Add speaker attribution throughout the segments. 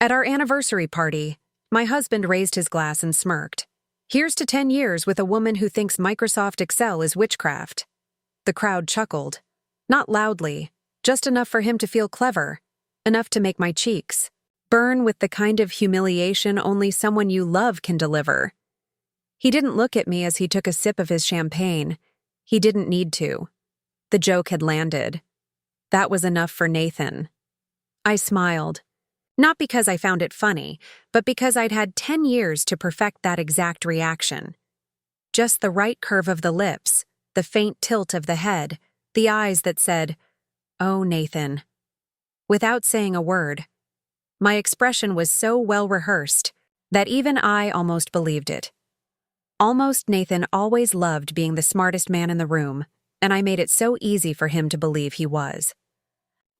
Speaker 1: At our anniversary party, my husband raised his glass and smirked. Here's to 10 years with a woman who thinks Microsoft Excel is witchcraft. The crowd chuckled. Not loudly, just enough for him to feel clever, enough to make my cheeks burn with the kind of humiliation only someone you love can deliver. He didn't look at me as he took a sip of his champagne. He didn't need to. The joke had landed. That was enough for Nathan. I smiled. Not because I found it funny, but because I'd had 10 years to perfect that exact reaction. Just the right curve of the lips, the faint tilt of the head, the eyes that said, "Oh, Nathan." Without saying a word. My expression was so well rehearsed that even I almost believed it. Almost Nathan always loved being the smartest man in the room, and I made it so easy for him to believe he was.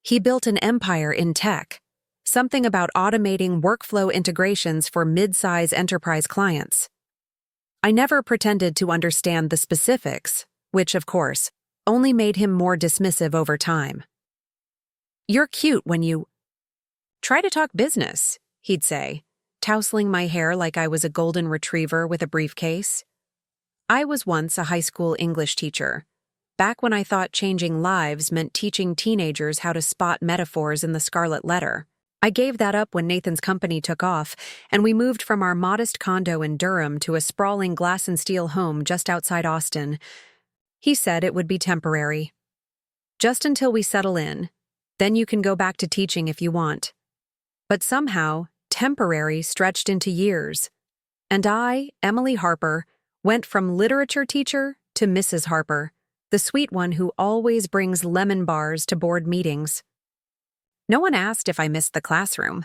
Speaker 1: He built an empire in tech, something about automating workflow integrations for mid-size enterprise clients. I never pretended to understand the specifics, which, of course, only made him more dismissive over time. "You're cute when you try to talk business," he'd say, tousling my hair like I was a golden retriever with a briefcase. I was once a high school English teacher, back when I thought changing lives meant teaching teenagers how to spot metaphors in the scarlet letter. I gave that up when Nathan's company took off, and we moved from our modest condo in Durham to a sprawling glass and steel home just outside Austin. He said it would be temporary. Just until we settle in, then you can go back to teaching if you want. But somehow, temporary stretched into years, and I, Emily Harper, went from literature teacher to Mrs. Harper, the sweet one who always brings lemon bars to board meetings. No one asked if I missed the classroom.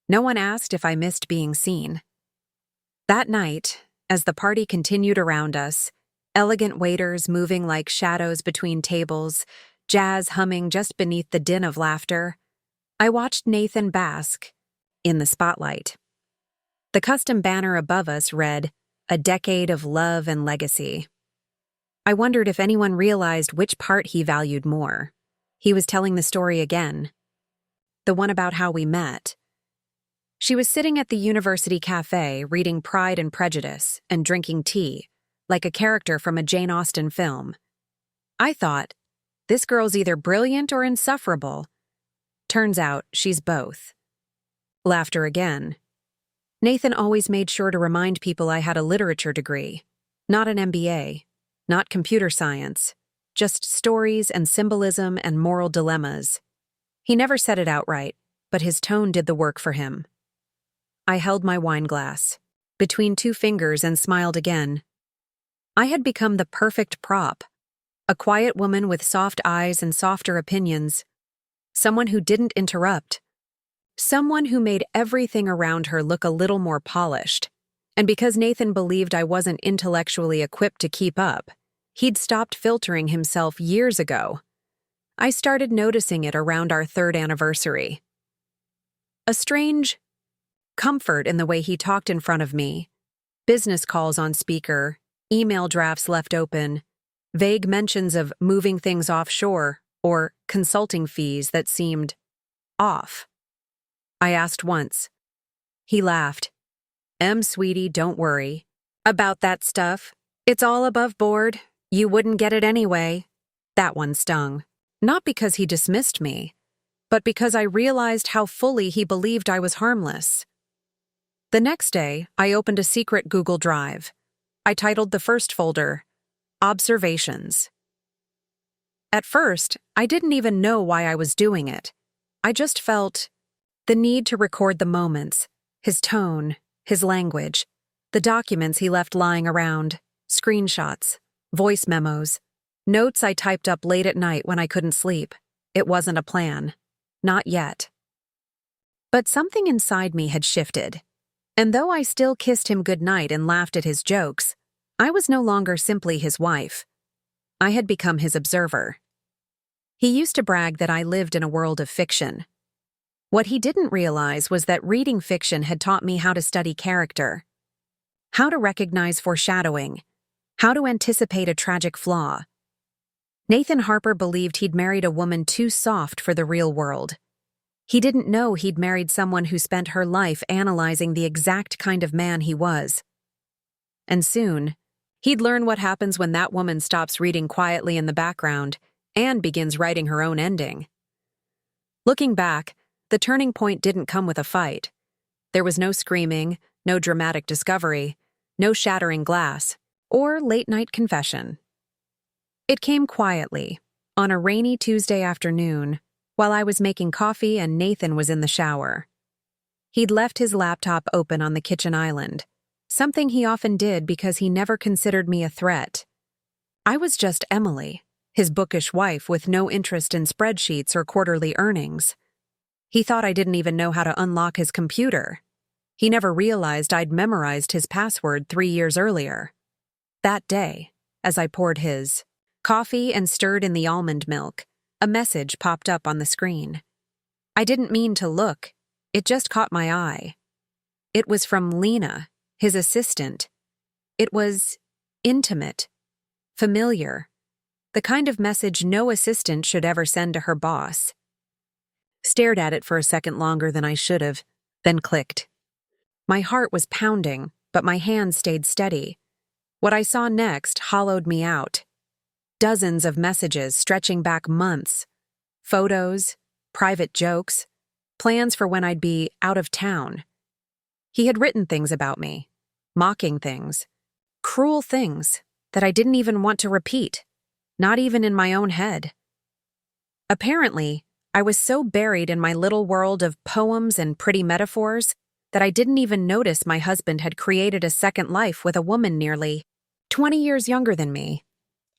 Speaker 1: No one asked if I missed being seen. That night, as the party continued around us, elegant waiters moving like shadows between tables, jazz humming just beneath the din of laughter, I watched Nathan bask in the spotlight. The custom banner above us read, "A decade of love and legacy." I wondered if anyone realized which part he valued more. He was telling the story again. The one about how we met. She was sitting at the university cafe reading Pride and Prejudice and drinking tea, like a character from a Jane Austen film. I thought, this girl's either brilliant or insufferable. Turns out she's both. Laughter again. Nathan always made sure to remind people I had a literature degree, not an MBA, not computer science, just stories and symbolism and moral dilemmas. He never said it outright, but his tone did the work for him. I held my wine glass between two fingers and smiled again. I had become the perfect prop, a quiet woman with soft eyes and softer opinions, someone who didn't interrupt, someone who made everything around her look a little more polished. And because Nathan believed I wasn't intellectually equipped to keep up, he'd stopped filtering himself years ago. I started noticing it around our 3rd anniversary. A strange comfort in the way he talked in front of me. Business calls on speaker, email drafts left open, vague mentions of moving things offshore or consulting fees that seemed off. I asked once. He laughed. Sweetie, don't worry about that stuff. It's all above board. You wouldn't get it anyway." That one stung. Not because he dismissed me, but because I realized how fully he believed I was harmless. The next day, I opened a secret Google Drive. I titled the first folder, Observations. At first, I didn't even know why I was doing it. I just felt the need to record the moments, his tone, his language, the documents he left lying around, screenshots, voice memos, notes I typed up late at night when I couldn't sleep. It wasn't a plan. Not yet. But something inside me had shifted. And though I still kissed him goodnight and laughed at his jokes, I was no longer simply his wife. I had become his observer. He used to brag that I lived in a world of fiction. What he didn't realize was that reading fiction had taught me how to study character, how to recognize foreshadowing, how to anticipate a tragic flaw. Nathan Harper believed he'd married a woman too soft for the real world. He didn't know he'd married someone who spent her life analyzing the exact kind of man he was. And soon, he'd learn what happens when that woman stops reading quietly in the background and begins writing her own ending. Looking back, the turning point didn't come with a fight. There was no screaming, no dramatic discovery, no shattering glass, or late-night confession. It came quietly, on a rainy Tuesday afternoon, while I was making coffee and Nathan was in the shower. He'd left his laptop open on the kitchen island, something he often did because he never considered me a threat. I was just Emily, his bookish wife with no interest in spreadsheets or quarterly earnings. He thought I didn't even know how to unlock his computer. He never realized I'd memorized his password 3 years earlier. That day, as I poured his coffee and stirred in the almond milk, a message popped up on the screen. I didn't mean to look, it just caught my eye. It was from Lena, his assistant. It was intimate, familiar, the kind of message no assistant should ever send to her boss. Stared at it for a second longer than I should have, then clicked. My heart was pounding, but my hands stayed steady. What I saw next hollowed me out. Dozens of messages stretching back months. Photos, private jokes, plans for when I'd be out of town. He had written things about me, mocking things, cruel things that I didn't even want to repeat, not even in my own head. Apparently, I was so buried in my little world of poems and pretty metaphors that I didn't even notice my husband had created a second life with a woman nearly 20 years younger than me.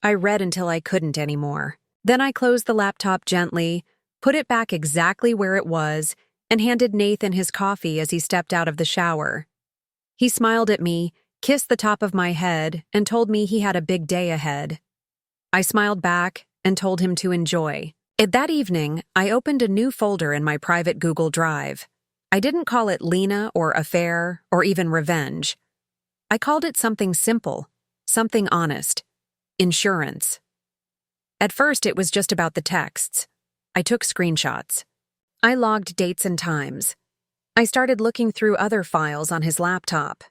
Speaker 1: I read until I couldn't anymore. Then I closed the laptop gently, put it back exactly where it was, and handed Nathan his coffee as he stepped out of the shower. He smiled at me, kissed the top of my head, and told me he had a big day ahead. I smiled back and told him to enjoy. That evening, I opened a new folder in my private Google Drive. I didn't call it Lena or affair or even revenge. I called it something simple, something honest. Insurance. At first, it was just about the texts. I took screenshots. I logged dates and times. I started looking through other files on his laptop.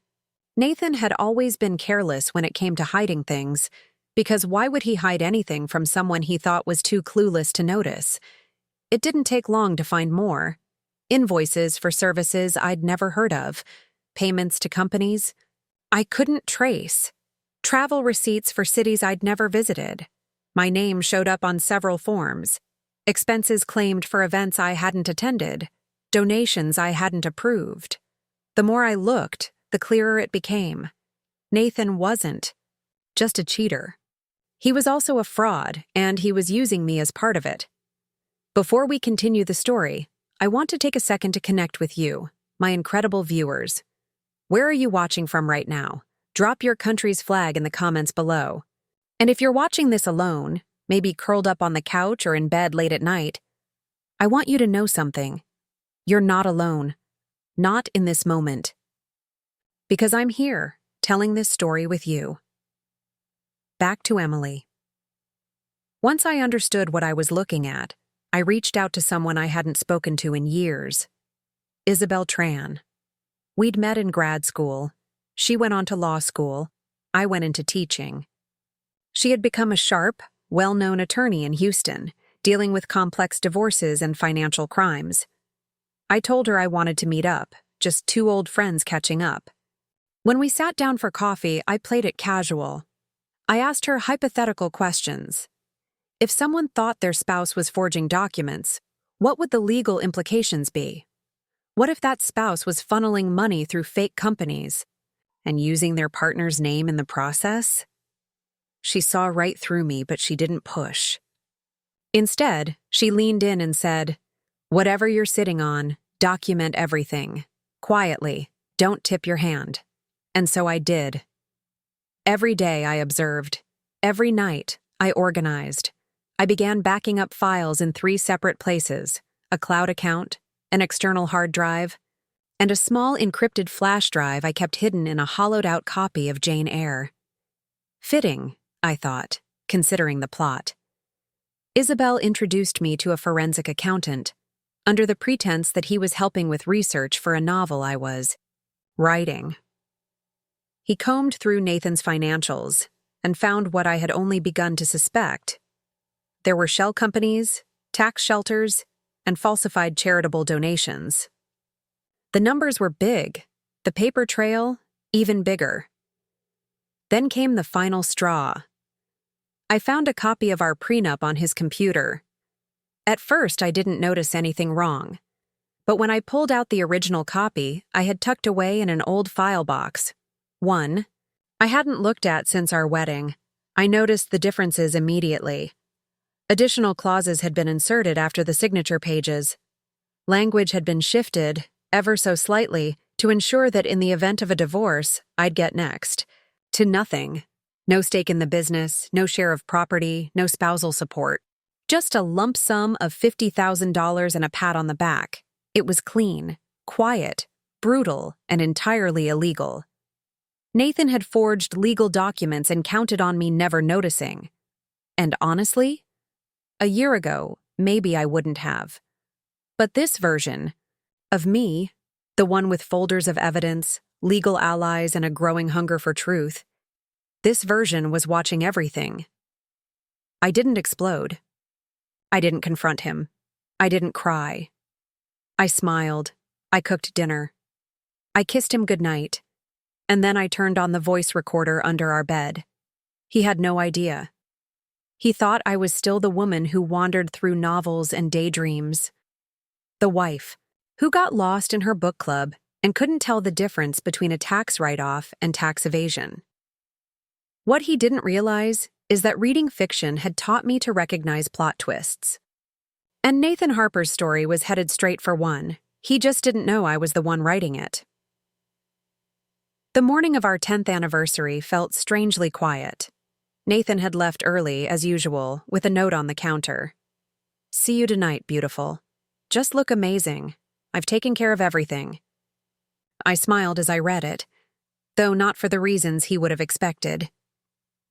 Speaker 1: Nathan had always been careless when it came to hiding things, because why would he hide anything from someone he thought was too clueless to notice? It didn't take long to find more. Invoices for services I'd never heard of, payments to companies I couldn't trace, travel receipts for cities I'd never visited. My name showed up on several forms, expenses claimed for events I hadn't attended, donations I hadn't approved. The more I looked, the clearer it became. Nathan wasn't just a cheater. He was also a fraud, and he was using me as part of it. Before we continue the story, I want to take a second to connect with you, my incredible viewers. Where are you watching from right now? Drop your country's flag in the comments below. And if you're watching this alone, maybe curled up on the couch or in bed late at night, I want you to know something. You're not alone. Not in this moment. Because I'm here, telling this story with you. Back to Emily. Once I understood what I was looking at, I reached out to someone I hadn't spoken to in years. Isabel Tran. We'd met in grad school. She went on to law school. I went into teaching. She had become a sharp, well-known attorney in Houston, dealing with complex divorces and financial crimes. I told her I wanted to meet up, just two old friends catching up. When we sat down for coffee, I played it casual. I asked her hypothetical questions. If someone thought their spouse was forging documents, what would the legal implications be? What if that spouse was funneling money through fake companies and using their partner's name in the process? She saw right through me, but she didn't push. Instead, she leaned in and said, "Whatever you're sitting on, document everything. Quietly, don't tip your hand." And so I did. Every day I observed. Every night I organized. I began backing up files in 3 separate places: a cloud account, an external hard drive, and a small encrypted flash drive I kept hidden in a hollowed-out copy of Jane Eyre. Fitting, I thought, considering the plot. Isabel introduced me to a forensic accountant. under the pretense that he was helping with research for a novel I was writing. He combed through Nathan's financials and found what I had only begun to suspect. There were shell companies, tax shelters, and falsified charitable donations. The numbers were big, the paper trail even bigger. Then came the final straw. I found a copy of our prenup on his computer. At first, I didn't notice anything wrong. But when I pulled out the original copy, I had tucked away in an old file box. One I hadn't looked at since our wedding. I noticed the differences immediately. Additional clauses had been inserted after the signature pages. Language had been shifted, ever so slightly, to ensure that in the event of a divorce, I'd get next. To nothing. No stake in the business, no share of property, no spousal support. Just a lump sum of $50,000 and a pat on the back. It was clean, quiet, brutal, and entirely illegal. Nathan had forged legal documents and counted on me never noticing. And honestly, a year ago, maybe I wouldn't have. But this version of me, the one with folders of evidence, legal allies, and a growing hunger for truth, this version was watching everything. I didn't explode. I didn't confront him. I didn't cry. I smiled. I cooked dinner. I kissed him goodnight. And then I turned on the voice recorder under our bed. He had no idea. He thought I was still the woman who wandered through novels and daydreams. The wife, who got lost in her book club and couldn't tell the difference between a tax write-off and tax evasion. What he didn't realize is that reading fiction had taught me to recognize plot twists. And Nathan Harper's story was headed straight for one. He just didn't know I was the one writing it. The morning of our 10th anniversary felt strangely quiet. Nathan had left early, as usual, with a note on the counter. "See you tonight, beautiful. Just look amazing. I've taken care of everything." I smiled as I read it, though not for the reasons he would have expected.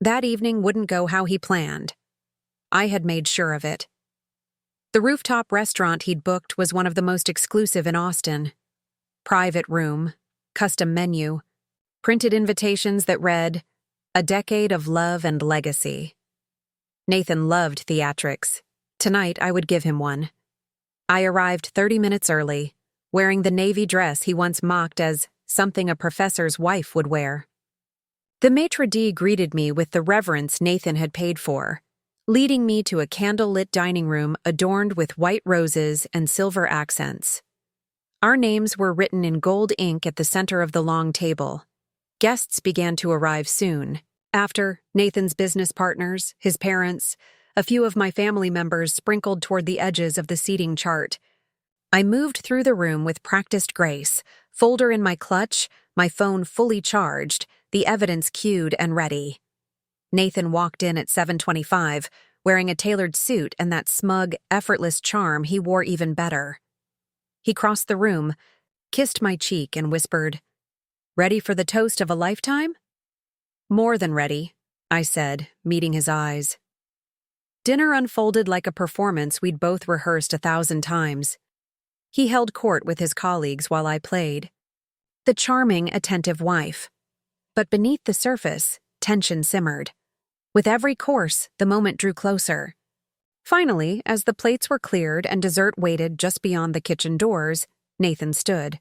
Speaker 1: That evening wouldn't go how he planned. I had made sure of it. The rooftop restaurant he'd booked was one of the most exclusive in Austin. Private room, custom menu, printed invitations that read, "A decade of love and legacy." Nathan loved theatrics. Tonight I would give him one. I arrived 30 minutes early, wearing the navy dress he once mocked as something a professor's wife would wear. The maitre d' greeted me with the reverence Nathan had paid for, leading me to a candle-lit dining room adorned with white roses and silver accents. Our names were written in gold ink at the center of the long table. Guests began to arrive soon. After, Nathan's business partners, his parents, a few of my family members sprinkled toward the edges of the seating chart. I moved through the room with practiced grace, folder in my clutch, my phone fully charged, the evidence queued and ready. Nathan walked in at 7:25, wearing a tailored suit and that smug, effortless charm he wore even better. He crossed the room, kissed my cheek, and whispered, "Ready for the toast of a lifetime?" "More than ready," I said, meeting his eyes. Dinner unfolded like a performance we'd both rehearsed 1,000 times. He held court with his colleagues while I played. The charming, attentive wife. But beneath the surface, tension simmered. With every course, the moment drew closer. Finally, as the plates were cleared and dessert waited just beyond the kitchen doors, Nathan stood.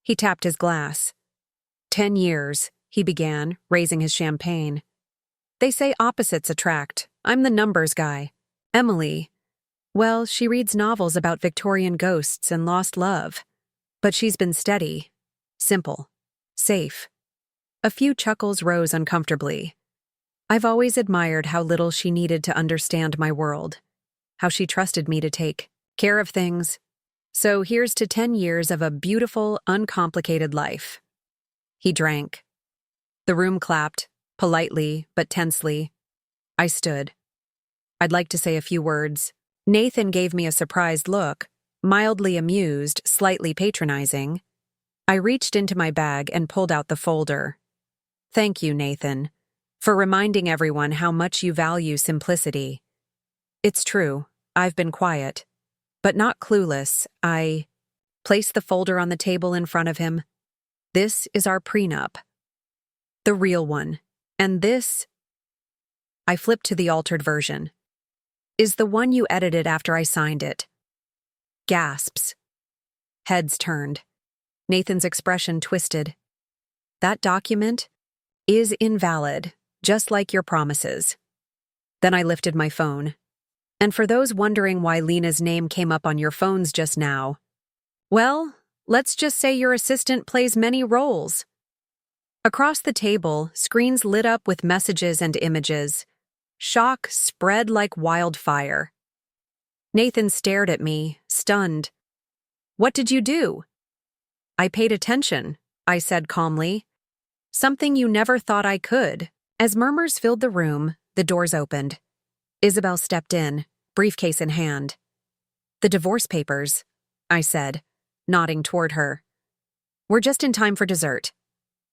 Speaker 1: He tapped his glass. 10 years, he began, raising his champagne. They say opposites attract. I'm the numbers guy. Emily, well, she reads novels about Victorian ghosts and lost love. But she's been steady, simple, safe. A few chuckles rose uncomfortably. I've always admired how little she needed to understand my world, how she trusted me to take care of things. So here's to 10 years of a beautiful, uncomplicated life. He drank. The room clapped, politely but tensely. I stood. I'd like to say a few words. Nathan gave me a surprised look, mildly amused, slightly patronizing. I reached into my bag and pulled out the folder. Thank you, Nathan, for reminding everyone how much you value simplicity. It's true, I've been quiet. But not clueless, I placed the folder on the table in front of him. This is our prenup. The real one. And this, I flipped to the altered version, is the one you edited after I signed it. Gasps. Heads turned. Nathan's expression twisted. That document is invalid, just like your promises. Then I lifted my phone. And for those wondering why Lena's name came up on your phones just now, well, let's just say your assistant plays many roles. Across the table, screens lit up with messages and images. Shock spread like wildfire. Nathan stared at me, stunned. What did you do? I paid attention, I said calmly. Something you never thought I could. As murmurs filled the room, the doors opened. Isabel stepped in, briefcase in hand. The divorce papers, I said, nodding toward her. We're just in time for dessert.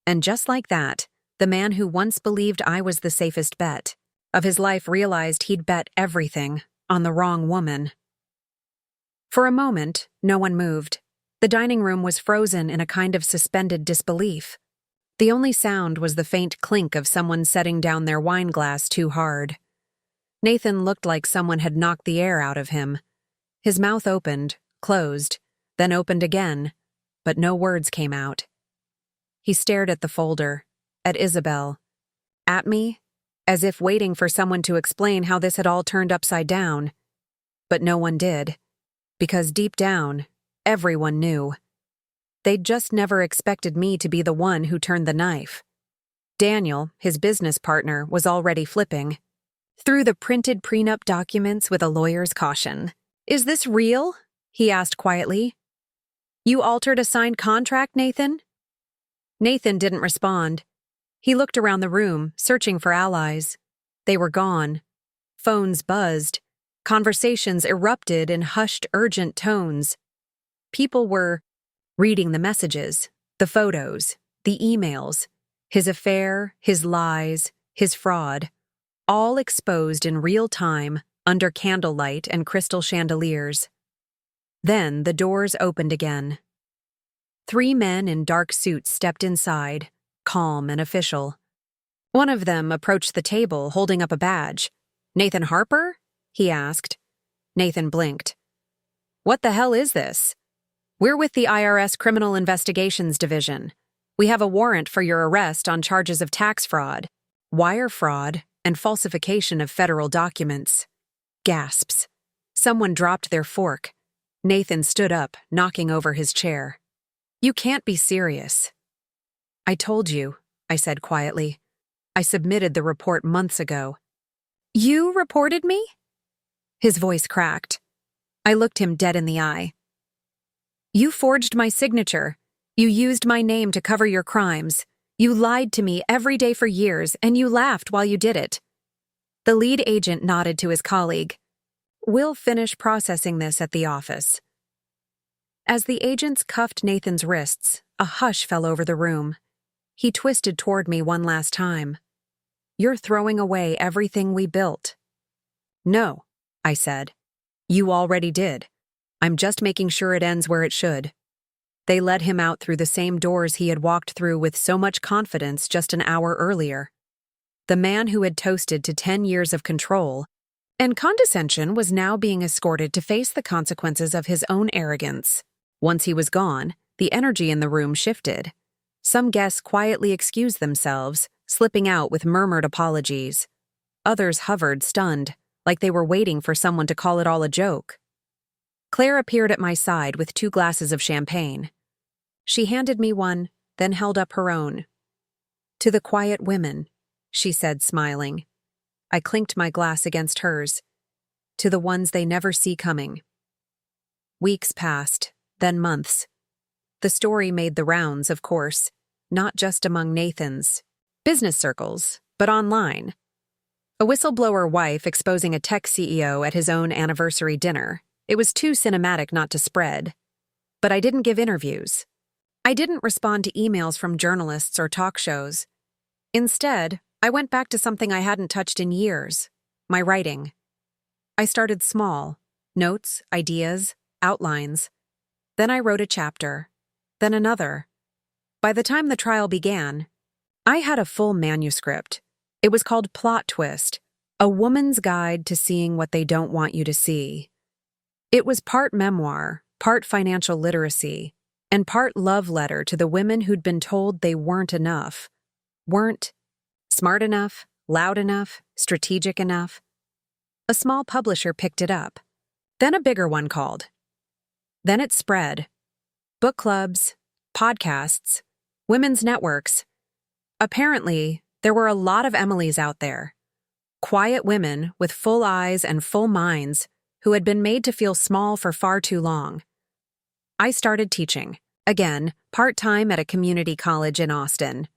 Speaker 1: And just like that, the man who once believed I was the safest bet of his life realized he'd bet everything on the wrong woman. For a moment, no one moved. The dining room was frozen in a kind of suspended disbelief. The only sound was the faint clink of someone setting down their wine glass too hard. Nathan looked like someone had knocked the air out of him. His mouth opened, closed, then opened again, but no words came out. He stared at the folder, at Isabel, at me, as if waiting for someone to explain how this had all turned upside down. But no one did, because deep down, everyone knew. They'd just never expected me to be the one who turned the knife. Daniel, his business partner, was already flipping through the printed prenup documents with a lawyer's caution. Is this real? He asked quietly. You altered a signed contract, Nathan? Nathan didn't respond. He looked around the room, searching for allies. They were gone. Phones buzzed. Conversations erupted in hushed, urgent tones. People were reading the messages, the photos, the emails, his affair, his lies, his fraud, all exposed in real time under candlelight and crystal chandeliers. Then the doors opened again. 3 men in dark suits stepped inside, calm and official. One of them approached the table, holding up a badge. Nathan Harper? He asked. Nathan blinked. What the hell is this? We're with the IRS Criminal Investigations Division. We have a warrant for your arrest on charges of tax fraud, wire fraud, and falsification of federal documents. Gasps. Someone dropped their fork. Nathan stood up, knocking over his chair. You can't be serious. I told you, I said quietly. I submitted the report months ago. You reported me? His voice cracked. I looked him dead in the eye. You forged my signature. You used my name to cover your crimes. You lied to me every day for years, and you laughed while you did it. The lead agent nodded to his colleague. We'll finish processing this at the office. As the agents cuffed Nathan's wrists, a hush fell over the room. He twisted toward me one last time. You're throwing away everything we built. No, I said. You already did. I'm just making sure it ends where it should. They led him out through the same doors he had walked through with so much confidence just an hour earlier. The man who had toasted to 10 years of control and condescension was now being escorted to face the consequences of his own arrogance. Once he was gone, the energy in the room shifted. Some guests quietly excused themselves, slipping out with murmured apologies. Others hovered, stunned, like they were waiting for someone to call it all a joke. Claire appeared at my side with 2 glasses of champagne. She handed me one, then held up her own. To the quiet women, she said, smiling. I clinked my glass against hers. To the ones they never see coming. Weeks passed, then months. The story made the rounds, of course, not just among Nathan's business circles, but online. A whistleblower wife exposing a tech CEO at his own anniversary dinner. It was too cinematic not to spread. But I didn't give interviews. I didn't respond to emails from journalists or talk shows. Instead, I went back to something I hadn't touched in years, my writing. I started small, notes, ideas, outlines. Then I wrote a chapter, then another. By the time the trial began, I had a full manuscript. It was called Plot Twist, A Woman's Guide to Seeing What They Don't Want You to See. It was part memoir, part financial literacy, and part love letter to the women who'd been told they weren't enough, weren't smart enough, loud enough, strategic enough. A small publisher picked it up. Then a bigger one called. Then it spread. Book clubs, podcasts, women's networks. Apparently, there were a lot of Emilys out there. Quiet women with full eyes and full minds who had been made to feel small for far too long. I started teaching, again, part-time at a community college in Austin.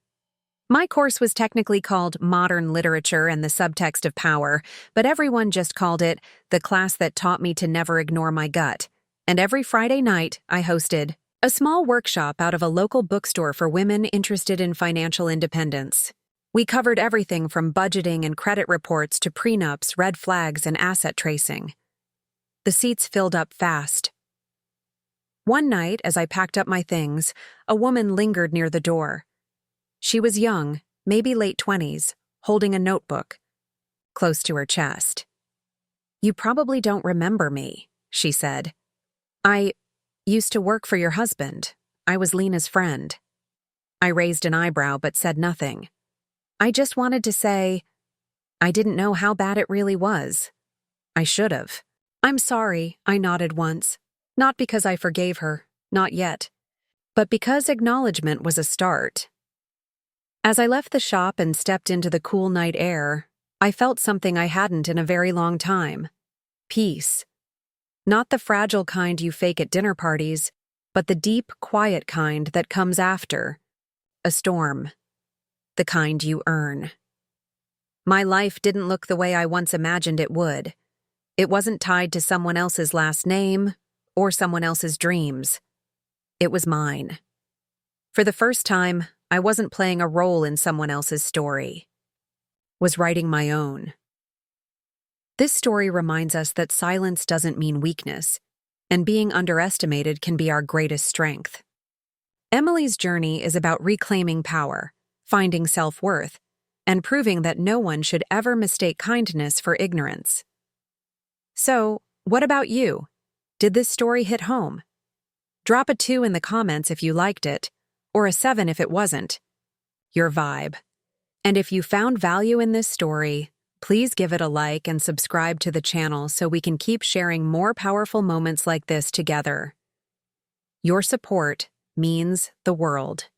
Speaker 1: My course was technically called Modern Literature and the Subtext of Power, but everyone just called it the class that taught me to never ignore my gut. And every Friday night, I hosted a small workshop out of a local bookstore for women interested in financial independence. We covered everything from budgeting and credit reports to prenups, red flags, and asset tracing. The seats filled up fast. One night, as I packed up my things, a woman lingered near the door. She was young, maybe late 20s, holding a notebook, close to her chest. "You probably don't remember me," she said. "I used to work for your husband. I was Lena's friend." I raised an eyebrow but said nothing. I just wanted to say, I didn't know how bad it really was. I should have. "I'm sorry," I nodded once. Not because I forgave her, not yet, but because acknowledgement was a start. As I left the shop and stepped into the cool night air, I felt something I hadn't in a very long time. Peace. Not the fragile kind you fake at dinner parties, but the deep, quiet kind that comes after. A storm. The kind you earn. My life didn't look the way I once imagined it would. It wasn't tied to someone else's last name or someone else's dreams. It was mine. For the first time, I wasn't playing a role in someone else's story. Was writing my own. This story reminds us that silence doesn't mean weakness, and being underestimated can be our greatest strength. Emily's journey is about reclaiming power, finding self-worth, and proving that no one should ever mistake kindness for ignorance. So, what about you? Did this story hit home? Drop a 2 in the comments if you liked it, or a 7 if it wasn't. Your vibe. And if you found value in this story, please give it a like and subscribe to the channel so we can keep sharing more powerful moments like this together. Your support means the world.